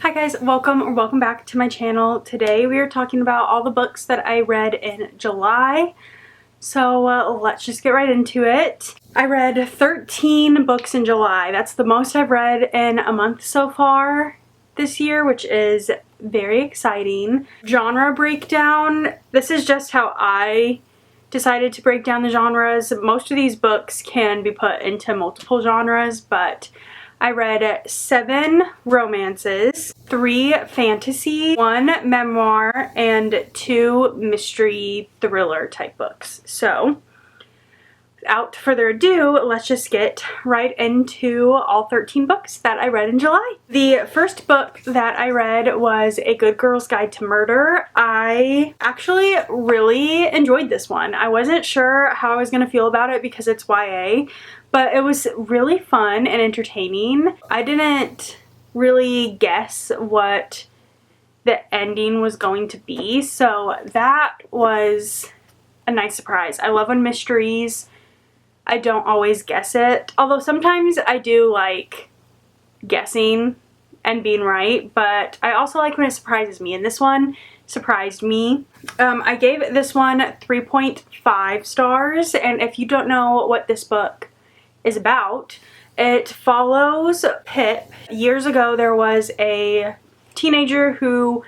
Hi guys, welcome back to my channel. Today we are talking about all the books that I read in July. So let's just get right into it. I read 13 books in July. That's the most I've read in a month so far this year, which is very exciting. Genre breakdown. This is just how I decided to break down the genres. Most of these books can be put into multiple genres, but I read 7 romances, 3 fantasy, 1 memoir, and 2 mystery thriller type books. So, without further ado, let's just get right into all 13 books that I read in July. The first book that I read was A Good Girl's Guide to Murder. I actually really enjoyed this one. I wasn't sure how I was going to feel about it because it's YA, but it was really fun and entertaining. I didn't really guess what the ending was going to be, so that was a nice surprise. I love when mysteries, I don't always guess it. Although sometimes I do like guessing and being right, but I also like when it surprises me, and this one surprised me. I gave this one 3.5 stars, and if you don't know what this book is about, it follows Pip. Years ago there was a teenager who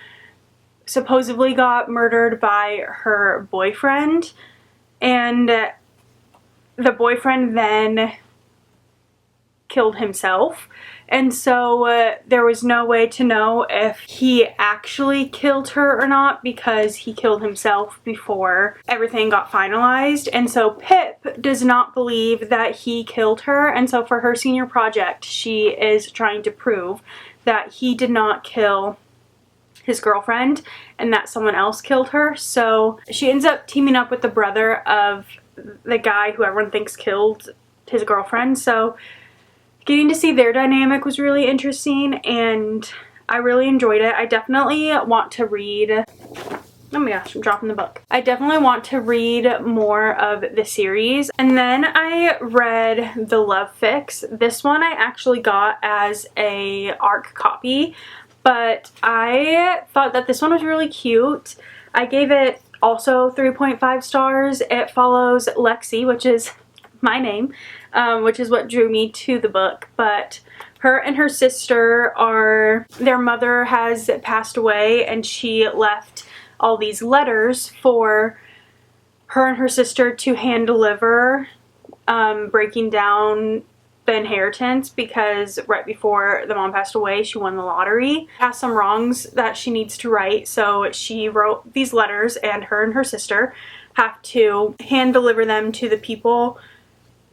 supposedly got murdered by her boyfriend, and the boyfriend then killed himself, and so there was no way to know if he actually killed her or not because he killed himself before everything got finalized. And so Pip does not believe that he killed her, and so for her senior project she is trying to prove that he did not kill his girlfriend and that someone else killed her. So she ends up teaming up with the brother of the guy who everyone thinks killed his girlfriend. So getting to see their dynamic was really interesting, and I really enjoyed it. I definitely want to read, oh my gosh, I'm dropping the book. I definitely want to read more of the series. And then I read The Love Fix. This one I actually got as a ARC copy, but I thought that this one was really cute. I gave it also 3.5 stars. It follows Lexi, which is my name, which is what drew me to the book. But her and her sister their mother has passed away, and she left all these letters for her and her sister to hand deliver, breaking down the inheritance, because right before the mom passed away she won the lottery. Has some wrongs that she needs to right, so she wrote these letters, and her sister have to hand deliver them to the people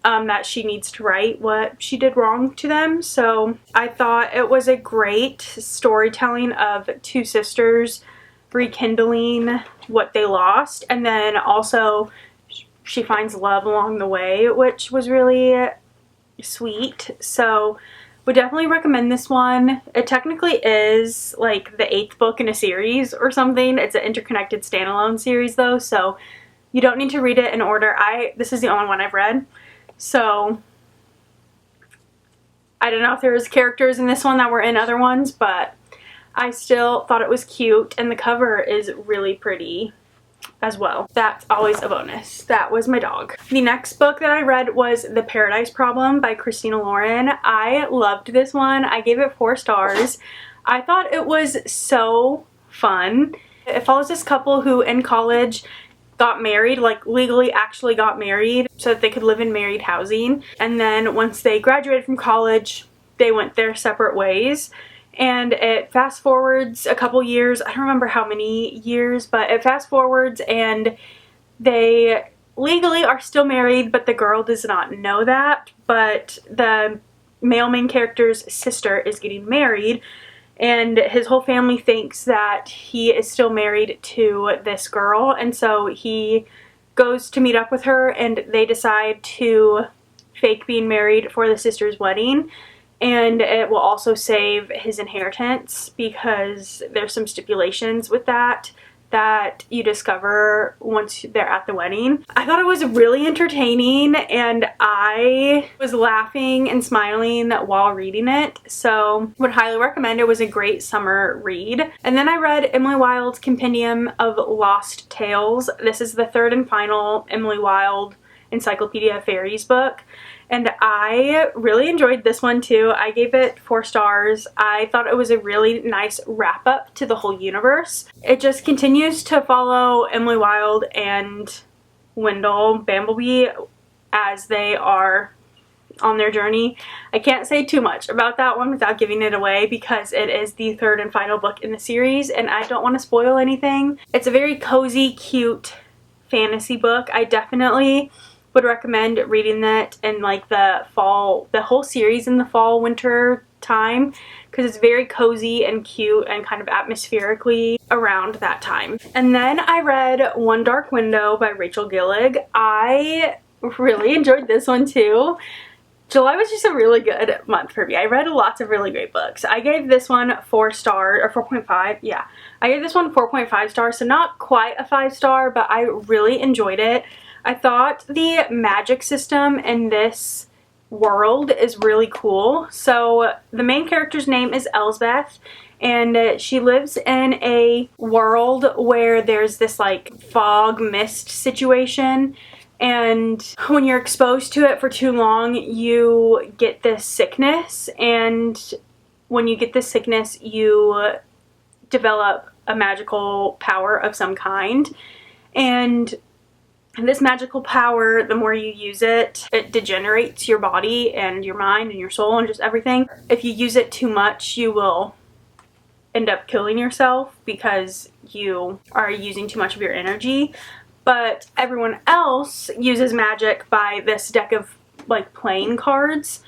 that she needs to right what she did wrong to them. So I thought it was a great storytelling of 2 sisters rekindling what they lost, and then also she finds love along the way, which was really sweet. So would definitely recommend this one. It technically is like the 8th book in a series or something. It's an interconnected standalone series though, so you don't need to read it in order. This is the only one I've read, so I don't know if there was characters in this one that were in other ones, but I still thought it was cute, and the cover is really pretty as well. That's always a bonus. That was my dog. The next book that I read was The Paradise Problem by Christina Lauren. I loved this one. I gave it 4 stars. I thought it was so fun. It follows this couple who in college got married, like legally actually got married so that they could live in married housing, and then once they graduated from college they went their separate ways. And it fast forwards a couple years, I don't remember how many years, but it fast forwards and they legally are still married, but the girl does not know that. But the male main character's sister is getting married, and his whole family thinks that he is still married to this girl, and so he goes to meet up with her, and they decide to fake being married for the sister's wedding. And it will also save his inheritance because there's some stipulations with that that you discover once they're at the wedding. I thought it was really entertaining and I was laughing and smiling while reading it, so would highly recommend. It was a great summer read. And then I read Emily Wilde's Compendium of Lost Tales. This is the third and final Emily Wilde Encyclopedia of Fairies book, and I really enjoyed this one too. I gave it 4 stars. I thought it was a really nice wrap up to the whole universe. It just continues to follow Emily Wilde and Wendell Bambleby as they are on their journey. I can't say too much about that one without giving it away because it is the third and final book in the series and I don't want to spoil anything. It's a very cozy, cute fantasy book. I definitely would recommend reading that in like the fall, the whole series in the fall winter time, because it's very cozy and cute and kind of atmospherically around that time. And then I read One Dark Window by Rachel Gillig. I really enjoyed this one too. July was just a really good month for me. I read lots of really great books. I gave this one 4 stars, or 4.5, yeah. I gave this one 4.5 stars, so not quite a 5 star, but I really enjoyed it. I thought the magic system in this world is really cool. So the main character's name is Elsbeth, and she lives in a world where there's this like fog mist situation, and when you're exposed to it for too long you get this sickness, and when you get this sickness you develop a magical power of some kind, and this magical power, the more you use it, it degenerates your body and your mind and your soul and just everything. If you use it too much, you will end up killing yourself because you are using too much of your energy. But everyone else uses magic by this deck of like playing cards.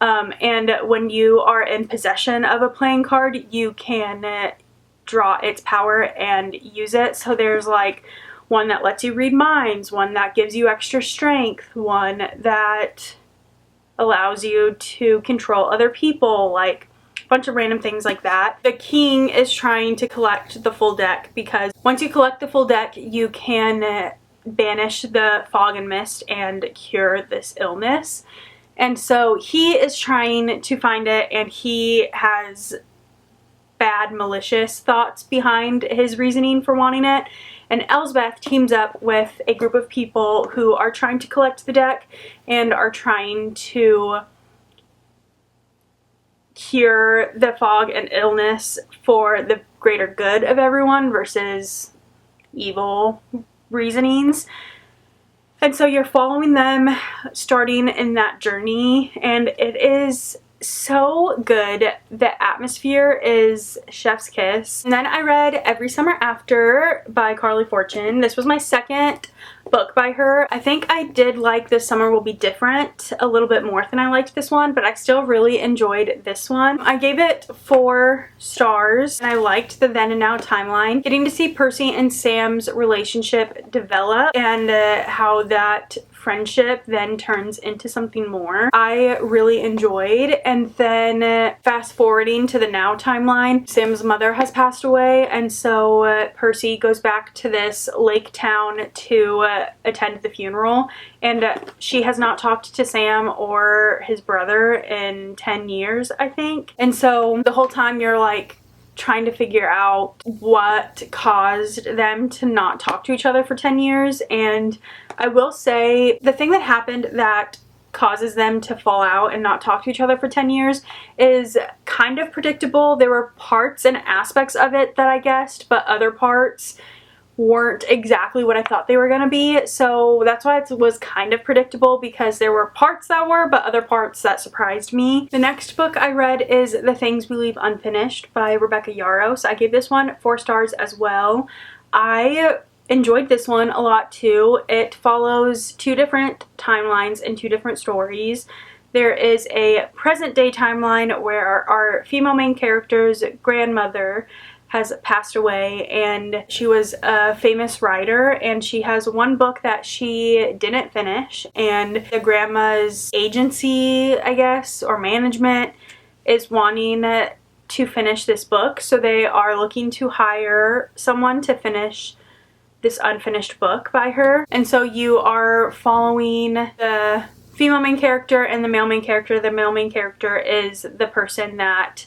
And when you are in possession of a playing card, you can draw its power and use it. So there's like one that lets you read minds, one that gives you extra strength, one that allows you to control other people, like a bunch of random things like that. The king is trying to collect the full deck because once you collect the full deck, you can banish the fog and mist and cure this illness. And so he is trying to find it, and he has bad, malicious thoughts behind his reasoning for wanting it. And Elsbeth teams up with a group of people who are trying to collect the deck and are trying to cure the fog and illness for the greater good of everyone versus evil reasonings. And so you're following them starting in that journey, and it is so good. The atmosphere is chef's kiss. And then I read Every Summer After by Carly Fortune. This was my second book by her. I think I did like This Summer Will Be Different a little bit more than I liked this one, but I still really enjoyed this one. I gave it 4 stars, and I liked the then and now timeline. Getting to see Percy and Sam's relationship develop and how that friendship then turns into something more, I really enjoyed. And then fast forwarding to the now timeline, Sam's mother has passed away, and so Percy goes back to this lake town to attend the funeral, and she has not talked to Sam or his brother in 10 years, I think. And so the whole time you're like trying to figure out what caused them to not talk to each other for 10 years. And I will say the thing that happened that causes them to fall out and not talk to each other for 10 years is kind of predictable. There were parts and aspects of it that I guessed, but other parts weren't exactly what I thought they were going to be. So that's why it was kind of predictable, because there were parts that were, but other parts that surprised me. The next book I read is The Things We Leave Unfinished by Rebecca Yarros. I gave this one 4 stars as well. I enjoyed this one a lot too. It follows 2 different timelines and 2 different stories. There is a present day timeline where our female main character's grandmother has passed away, and she was a famous writer, and she has one book that she didn't finish, and the grandma's agency, I guess, or management is wanting to finish this book. So they are looking to hire someone to finish this unfinished book by her. And so you are following the female main character and the male main character. The male main character is the person that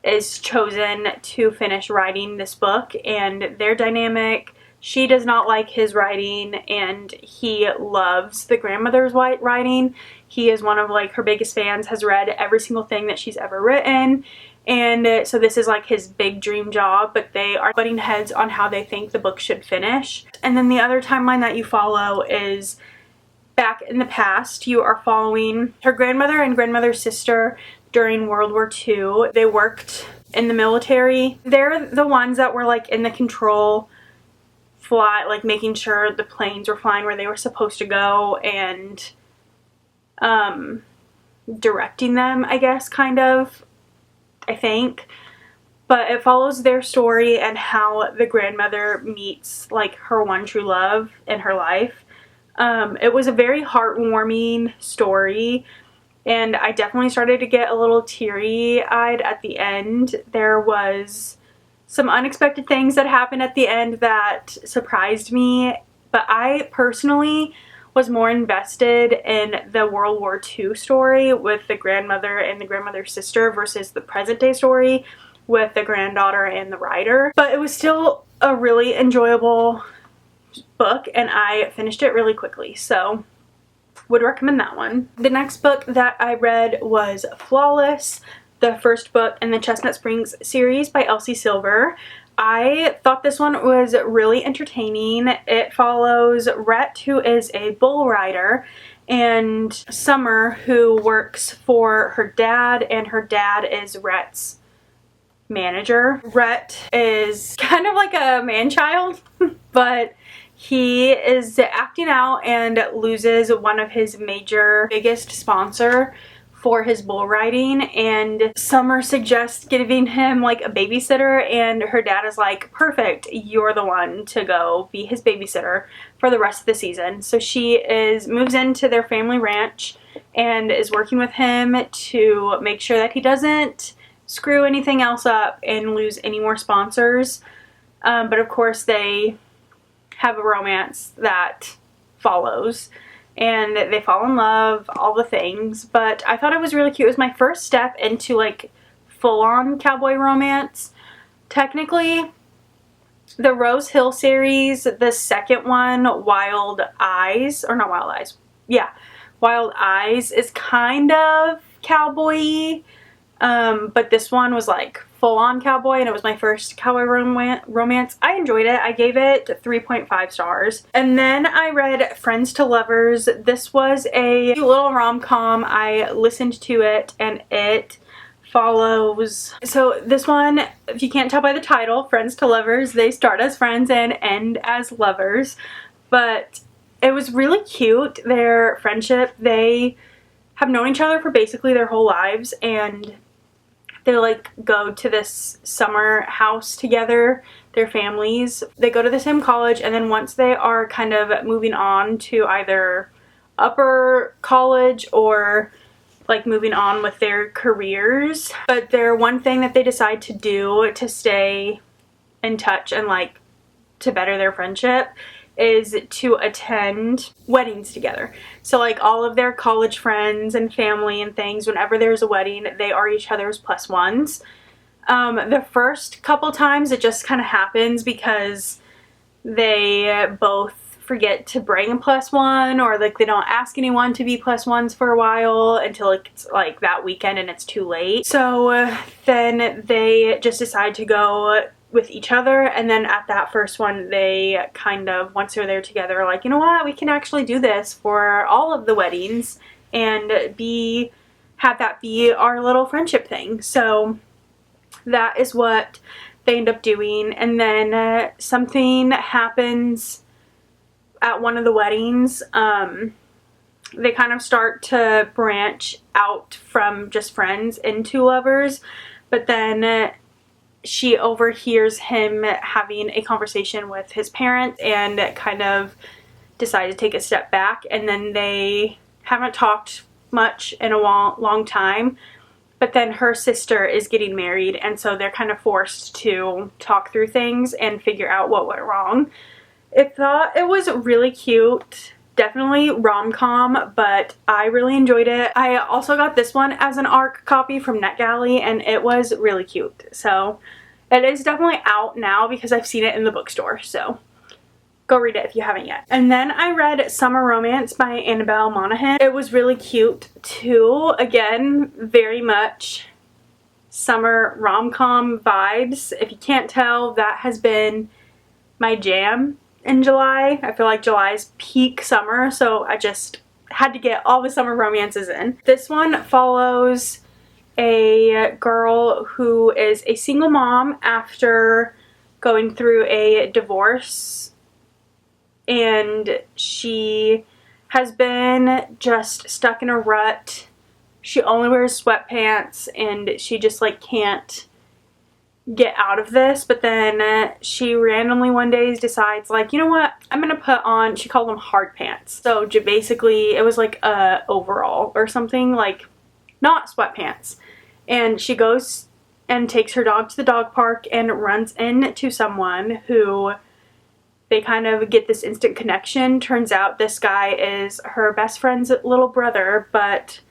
is chosen to finish writing this book, and their dynamic. She does not like his writing, and he loves the grandmother's writing. He is one of like her biggest fans, has read every single thing that she's ever written, and so this is like his big dream job, but they are butting heads on how they think the book should finish. And then the other timeline that you follow is back in the past. You are following her grandmother and grandmother's sister during World War II. They worked in the military. They're the ones that were like in the control flight, like making sure the planes were flying where they were supposed to go, and directing them, I guess, kind of, I think. But it follows their story and how the grandmother meets like her one true love in her life. It was a very heartwarming story, and I definitely started to get a little teary-eyed at the end. There was some unexpected things that happened at the end that surprised me, but I personally was more invested in the World War II story with the grandmother and the grandmother's sister versus the present day story with the granddaughter and the writer. But it was still a really enjoyable book, and I finished it really quickly, so would recommend that one. The next book that I read was Flawless, the first book in the Chestnut Springs series by Elsie Silver. I thought this one was really entertaining. It follows Rhett, who is a bull rider, and Summer, who works for her dad, and her dad is Rhett's manager. Rhett is kind of like a man-child, but he is acting out and loses one of his biggest sponsor for his bull riding, and Summer suggests giving him like a babysitter, and her dad is like, perfect, you're the one to go be his babysitter for the rest of the season. So she moves into their family ranch and is working with him to make sure that he doesn't screw anything else up and lose any more sponsors. But of course they have a romance that follows, and they fall in love, all the things. But I thought it was really cute. It was my first step into like full-on cowboy romance. Technically, the Rose Hill series, the second one, Wild Eyes, or not Wild Eyes, yeah, Wild Eyes is kind of cowboy-y. But this one was like full-on cowboy, and it was my first cowboy romance. I enjoyed it. I gave it 3.5 stars. And then I read Friends to Lovers. This was a cute little rom-com. I listened to it, and it follows, so this one, if you can't tell by the title, Friends to Lovers, they start as friends and end as lovers. But it was really cute, their friendship. They have known each other for basically their whole lives, and they like go to this summer house together, their families. They go to the same college, and then once they are kind of moving on to either upper college or like moving on with their careers, but their one thing that they decide to do to stay in touch and like to better their friendship is to attend weddings together. So like all of their college friends and family and things, whenever there's a wedding, they are each other's plus ones. The first couple times it just kind of happens because they both forget to bring a plus one, or like they don't ask anyone to be plus ones for a while until it's like that weekend and it's too late. So then they just decide to go with each other, and then at that first one they kind of, once they're there together, are like, you know what, we can actually do this for all of the weddings and have that be our little friendship thing. So that is what they end up doing. And then something happens at one of the weddings. They kind of start to branch out from just friends into lovers, but then she overhears him having a conversation with his parents and kind of decide to take a step back, and then they haven't talked much in a long time. but then her sister is getting married, and so they're kind of forced to talk through things and figure out what went wrong. I thought it was really cute. Definitely rom-com, but I really enjoyed it. I also got this one as an ARC copy from NetGalley, and it was really cute. So it is definitely out now because I've seen it in the bookstore, so go read it if you haven't yet. And then I read Summer Romance by Annabelle Monaghan. It was really cute too. Again, very much summer rom-com vibes. If you can't tell, that has been my jam in July. I feel like July is peak summer, so I just had to get all the summer romances in. This one follows a girl who is a single mom after going through a divorce, and she has been just stuck in a rut. She only wears sweatpants and she just like can't get out of this, but then she randomly one day decides, like, you know what, I'm gonna put on, she called them hard pants. So basically it was like a overall or something, like not sweatpants. And she goes and takes her dog to the dog park and runs into someone who they kind of get this instant connection. Turns out this guy is her best friend's little brother, but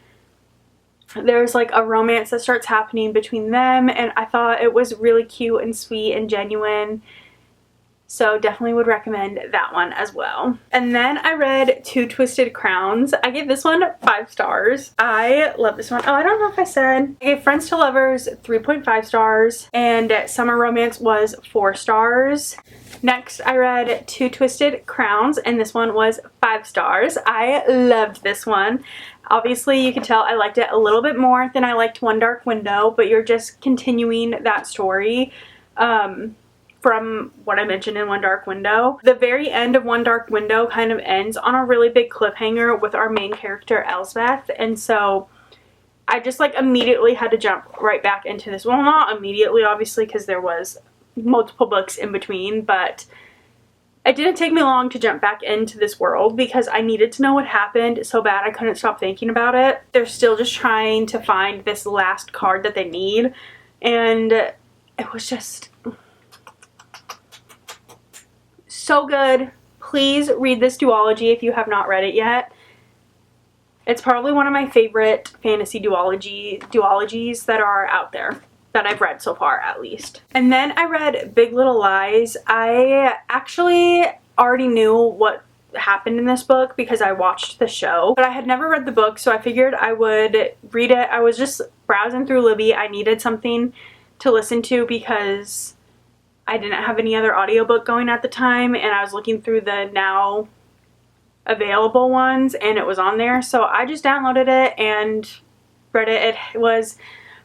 there's like a romance that starts happening between them, and I thought it was really cute and sweet and genuine. So definitely would recommend that one as well. And then I read Two Twisted Crowns. I gave this one 5 stars. I love this one. Oh, I don't know if I said. I gave Friends to Lovers 3.5 stars, and Summer Romance was 4 stars. Next, I read Two Twisted Crowns, and this one was 5 stars. I loved this one. Obviously, you can tell I liked it a little bit more than I liked One Dark Window, but you're just continuing that story from what I mentioned in One Dark Window. The very end of One Dark Window kind of ends on a really big cliffhanger with our main character, Elsbeth, and so I just like immediately had to jump right back into this. Well, not immediately, obviously, because there was multiple books in between, but it didn't take me long to jump back into this world because I needed to know what happened so bad I couldn't stop thinking about it. They're still just trying to find this last card that they need, and it was just so good. Please read this duology if you have not read it yet. It's probably one of my favorite fantasy duologies that are out there, that I've read so far at least. And then I read Big Little Lies. I actually already knew what happened in this book because I watched the show, but I had never read the book, so I figured I would read it. I was just browsing through Libby. I needed something to listen to because I didn't have any other audiobook going at the time, and I was looking through the now available ones and it was on there, so I just downloaded it and read it. It was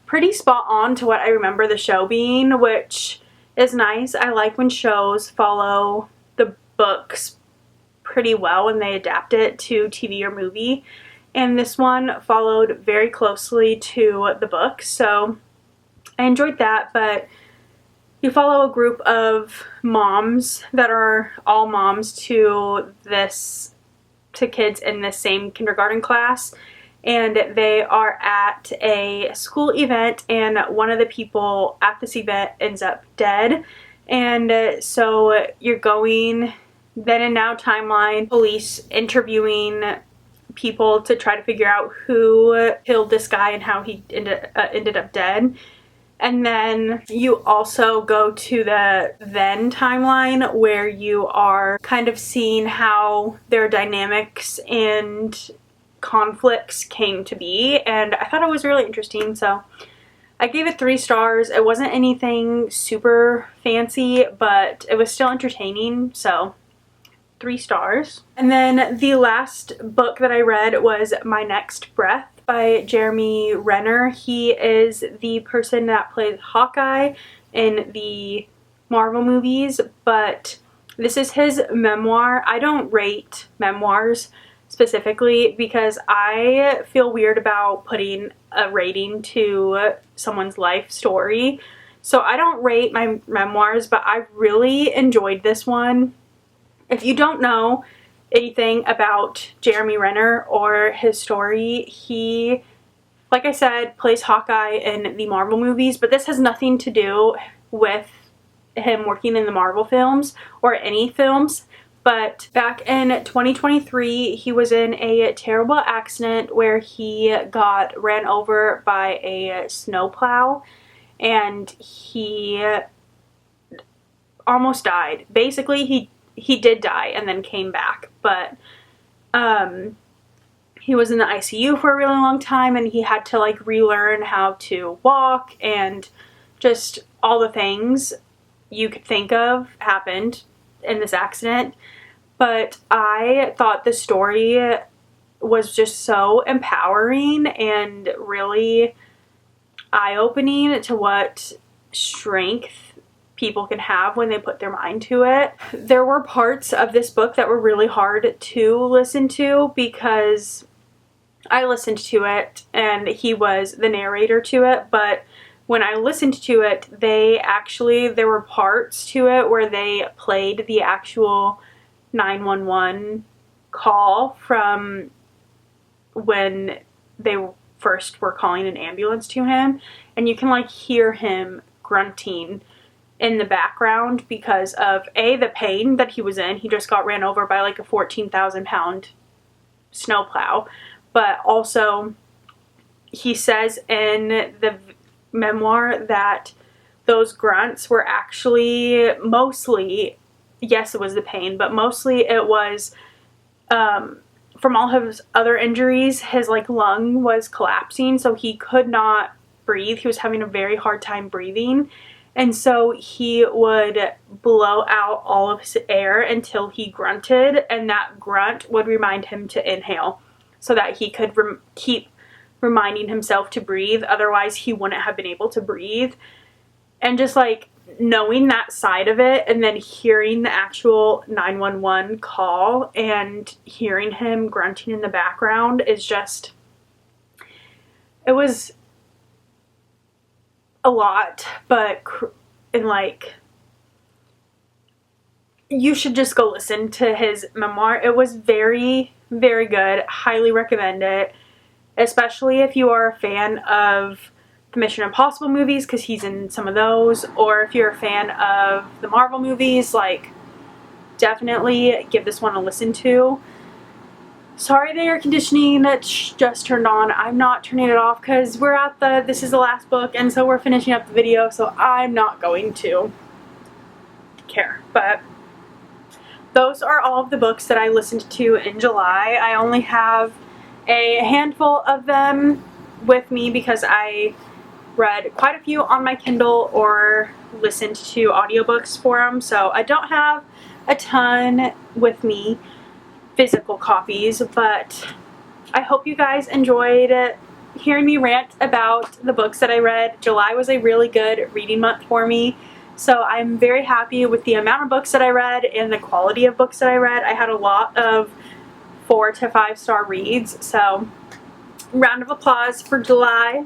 pretty spot on to what I remember the show being, which is nice. I like when shows follow the books pretty well when they adapt it to TV or movie, and this one followed very closely to the book, so I enjoyed that. But you follow a group of moms that are all moms to kids in this same kindergarten class, and they are at a school event, and one of the people at this event ends up dead. And so you're going then and now timeline, police interviewing people to try to figure out who killed this guy and how he ended up dead. And then you also go to the then timeline where you are kind of seeing how their dynamics and conflicts came to be, and I thought it was really interesting, so I gave it 3 stars. It wasn't anything super fancy, but it was still entertaining, so 3 stars. And then the last book that I read was My Next Breath by Jeremy Renner. He is the person that plays Hawkeye in the Marvel movies, but this is his memoir. I don't rate memoirs specifically because I feel weird about putting a rating to someone's life story. So I don't rate my memoirs, but I really enjoyed this one. If you don't know anything about Jeremy Renner or his story, he like I said, plays Hawkeye in the Marvel movies, but this has nothing to do with him working in the Marvel films or any films. But back in 2023, he was in a terrible accident where he got ran over by a snowplow, and he almost died. Basically, he did die and then came back, but he was in the ICU for a really long time, and he had to like relearn how to walk, and just all the things you could think of happened in this accident. But I thought the story was just so empowering and really eye-opening to what strength people can have when they put their mind to it. There were parts of this book that were really hard to listen to because I listened to it and he was the narrator to it, but when I listened to it, there were parts to it where they played the actual 911 call from when they first were calling an ambulance to him, and you can like hear him grunting in the background because of the pain that he was in. He just got ran over by like a 14,000-pound snowplow, but also he says in the memoir that those grunts were actually mostly, yes, it was the pain, but mostly it was from all his other injuries. His like lung was collapsing, so he could not breathe. He was having a very hard time breathing, and so he would blow out all of his air until he grunted, and that grunt would remind him to inhale so that he could keep reminding himself to breathe. Otherwise he wouldn't have been able to breathe. And just like knowing that side of it, and then hearing the actual 911 call and hearing him grunting in the background is just, it was a lot. But and like, you should just go listen to his memoir. It was very, very good. Highly recommend it, especially if you are a fan of the Mission Impossible movies, because he's in some of those, or if you're a fan of the Marvel movies, like, definitely give this one a listen to. Sorry the air conditioning just turned on. I'm not turning it off because we're at this is the last book, and so we're finishing up the video, so I'm not going to care. But those are all of the books that I listened to in July. I only have a handful of them with me because I read quite a few on my Kindle or listened to audiobooks for them, so I don't have a ton with me, physical copies. But I hope you guys enjoyed hearing me rant about the books that I read. July was a really good reading month for me, so I'm very happy with the amount of books that I read and the quality of books that I read. I had a lot of 4 to 5 star reads, so round of applause for July.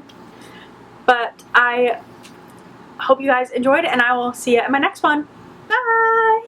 But I hope you guys enjoyed, and I will see you in my next one. Bye!